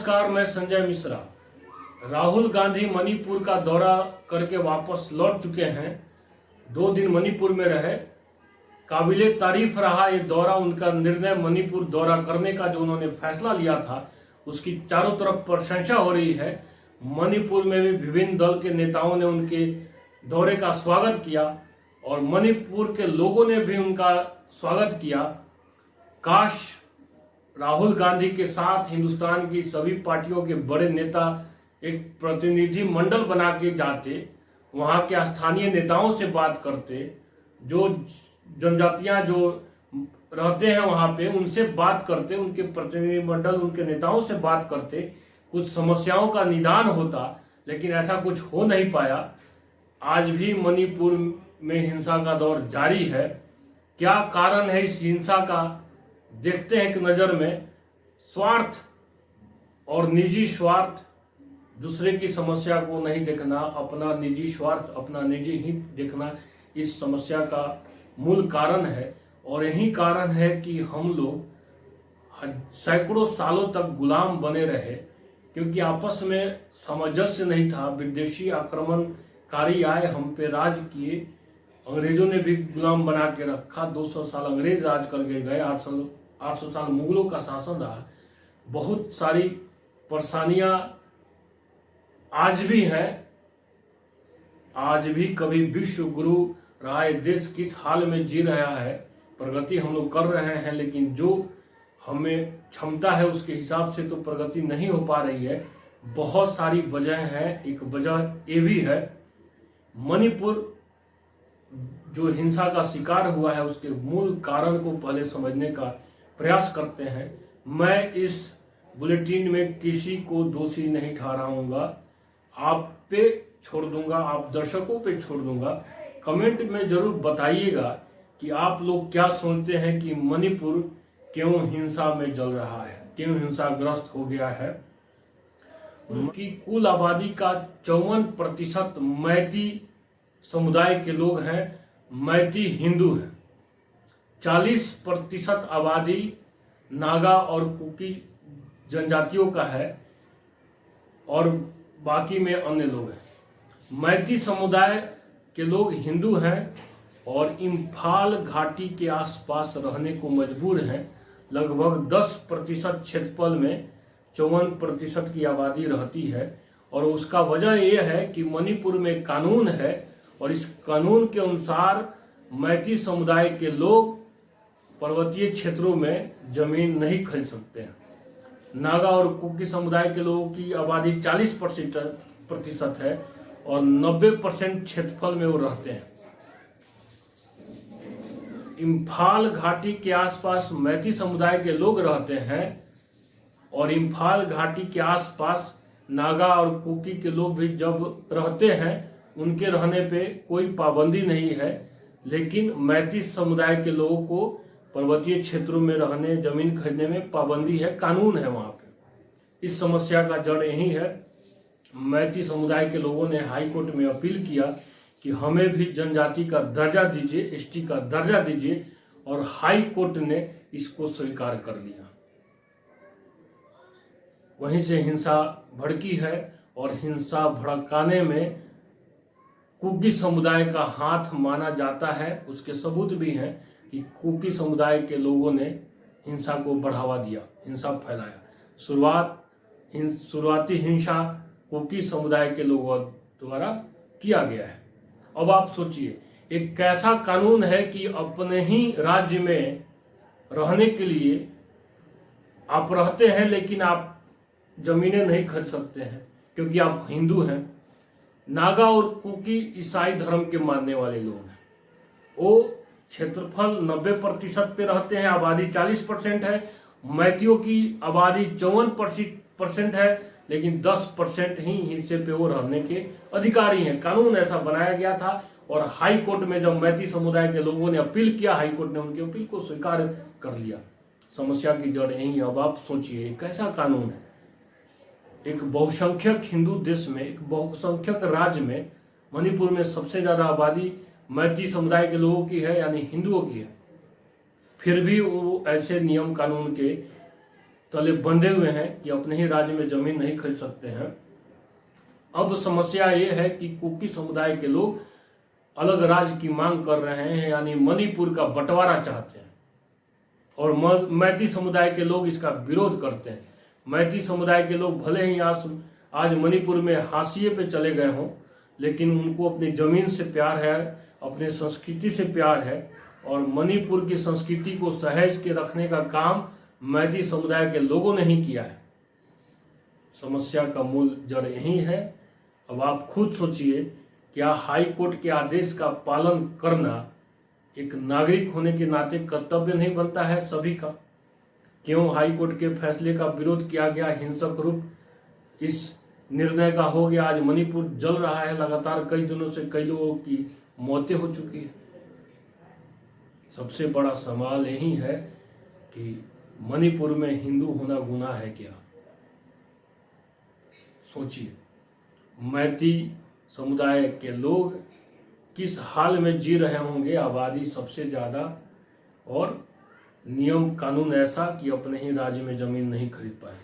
नमस्कार, मैं संजय मिश्रा। राहुल गांधी मणिपुर का दौरा करके वापस लौट चुके हैं। 2 दिन मणिपुर में रहे। काबिले तारीफ रहा ये दौरा, उनका निर्णय मणिपुर दौरा करने का जो उन्होंने फैसला लिया था उसकी चारों तरफ प्रशंसा हो रही है। मणिपुर में भी विभिन्न दल के नेताओं ने उनके दौरे का स्वागत किया और मणिपुर के लोगों ने भी उनका स्वागत किया। काश राहुल गांधी के साथ हिंदुस्तान की सभी पार्टियों के बड़े नेता एक प्रतिनिधि मंडल बना के जाते, वहां के स्थानीय नेताओं से बात करते, जो जनजातियां जो रहते हैं वहां पे उनसे बात करते, उनके प्रतिनिधि मंडल उनके नेताओं से बात करते, कुछ समस्याओं का निदान होता। लेकिन ऐसा कुछ हो नहीं पाया। आज भी मणिपुर में हिंसा का दौर जारी है। क्या कारण है इस हिंसा का, देखते हैं कि नजर में स्वार्थ और निजी स्वार्थ, दूसरे की समस्या को नहीं देखना, अपना निजी स्वार्थ, अपना निजी हित देखना इस समस्या का मूल कारण है। और यही कारण है कि हम लोग सैकड़ों सालों तक गुलाम बने रहे, क्योंकि आपस में सामंजस्य नहीं था। विदेशी आक्रमणकारी आए, हम पे राज किए, अंग्रेजों ने भी गुलाम बना के रखा। 200 साल अंग्रेज राज करके गए, 800 साल मुगलों का शासन रहा। बहुत सारी परेशानियां आज भी हैं। आज भी कभी विश्व गुरु रहा है देश किस हाल में जी रहा है। प्रगति हम लोग कर रहे हैं, लेकिन जो हमें क्षमता है उसके हिसाब से तो प्रगति नहीं हो पा रही है। बहुत सारी वजह है। एक वजह ये भी है, मणिपुर जो हिंसा का शिकार हुआ है उसके मूल कारण को पहले समझने का प्रयास करते हैं। मैं इस बुलेटिन में किसी को दोषी नहीं ठहराऊंगा, आप पे छोड़ दूंगा, आप दर्शकों पे छोड़ दूंगा। कमेंट में जरूर बताइएगा कि आप लोग क्या सोचते हैं कि मणिपुर क्यों हिंसा में जल रहा है, क्यों हिंसाग्रस्त हो गया है। उनकी कुल आबादी का 54% मैती समुदाय के लोग हैं, मैती हिंदू हैं। 40% आबादी नागा और कुकी जनजातियों का है और बाकी में अन्य लोग हैं। मैती समुदाय के लोग हिंदू हैं और इम्फाल घाटी के आसपास रहने को मजबूर हैं। लगभग 10% क्षेत्रफल में 54% की आबादी रहती है। और उसका वजह यह है कि मणिपुर में कानून है और इस कानून के अनुसार मैती समुदाय के लोग पर्वतीय क्षेत्रों में जमीन नहीं खरीद सकते हैं। नागा और कुकी समुदाय के लोगों की आबादी 40% है और 90% क्षेत्रफल में वो रहते हैं। इम्फाल घाटी के आसपास मैती समुदाय के लोग रहते हैं और इम्फाल घाटी के आसपास नागा और कुकी के लोग भी जब रहते हैं, उनके रहने पे कोई पाबंदी नहीं है। लेकिन मैती समुदाय के लोगों को पर्वतीय क्षेत्रों में रहने, जमीन खरीदने में पाबंदी है, कानून है वहां पे। इस समस्या का जड़ यही है। मैती समुदाय के लोगों ने हाई कोर्ट में अपील किया कि हमें भी जनजाति का दर्जा दीजिए, एसटी का दर्जा दीजिए, और हाई कोर्ट ने इसको स्वीकार कर लिया। वहीं से हिंसा भड़की है और हिंसा भड़काने में कुकी समुदाय का हाथ माना जाता है। उसके सबूत भी हैं कि कुकी समुदाय के लोगों ने हिंसा को बढ़ावा दिया, हिंसा फैलाया। शुरुआती हिंसा कुकी समुदाय के लोगों द्वारा किया गया है। अब आप सोचिए, एक कैसा कानून है कि अपने ही राज्य में रहने के लिए आप रहते हैं, लेकिन आप जमीनें नहीं खरीद सकते हैं क्योंकि आप हिंदू हैं। नागा और कुकी ईसाई धर्म के मानने वाले लोग हैं। वो क्षेत्रफल 90% पे रहते हैं, आबादी 40% है। मैतियों की आबादी 54% है, लेकिन 10% ही हिस्से पे वो रहने के अधिकारी हैं। कानून ऐसा बनाया गया था और हाई कोर्ट में जब मैती समुदाय के लोगों ने अपील किया, हाई कोर्ट ने उनकी अपील को स्वीकार कर लिया। समस्या की जड़ यही है। अब आप सोचिए, एक ऐसा कानून है, एक बहुसंख्यक हिंदू देश में, एक बहुसंख्यक राज्य में, मणिपुर में सबसे ज्यादा आबादी मैती समुदाय के लोगों की है, यानी हिंदुओं की है। फिर भी वो ऐसे नियम कानून के तले बंधे हुए हैं कि अपने ही राज्य में जमीन नहीं खरीद सकते हैं। अब समस्या ये है कि कुकी समुदाय के लोग अलग राज्य की मांग कर रहे हैं, यानी मणिपुर का बंटवारा चाहते हैं, और मैती समुदाय के लोग इसका विरोध करते हैं। मैती समुदाय के लोग भले ही आज मणिपुर में हाशिए पे चले गए हों, लेकिन उनको अपनी जमीन से प्यार है, अपने संस्कृति से प्यार है, और मणिपुर की संस्कृति को सहेज के रखने का काम मैती समुदाय के लोगों ने ही किया है। समस्या का मूल जड़ यही है। अब आप खुद सोचिए, क्या हाई कोर्ट के आदेश का पालन करना एक नागरिक होने के नाते कर्तव्य नहीं बनता है सभी का? क्यों हाई कोर्ट के फैसले का विरोध किया गया? हिंसक रूप इस निर्णय का हो गया। आज मणिपुर जल रहा है, लगातार कई दिनों से कई लोगों की मौतें हो चुकी है। सबसे बड़ा सवाल यही है कि मणिपुर में हिंदू होना गुनाह है क्या? सोचिए, मैती समुदाय के लोग किस हाल में जी रहे होंगे, आबादी सबसे ज्यादा और नियम कानून ऐसा कि अपने ही राज्य में जमीन नहीं खरीद पाए।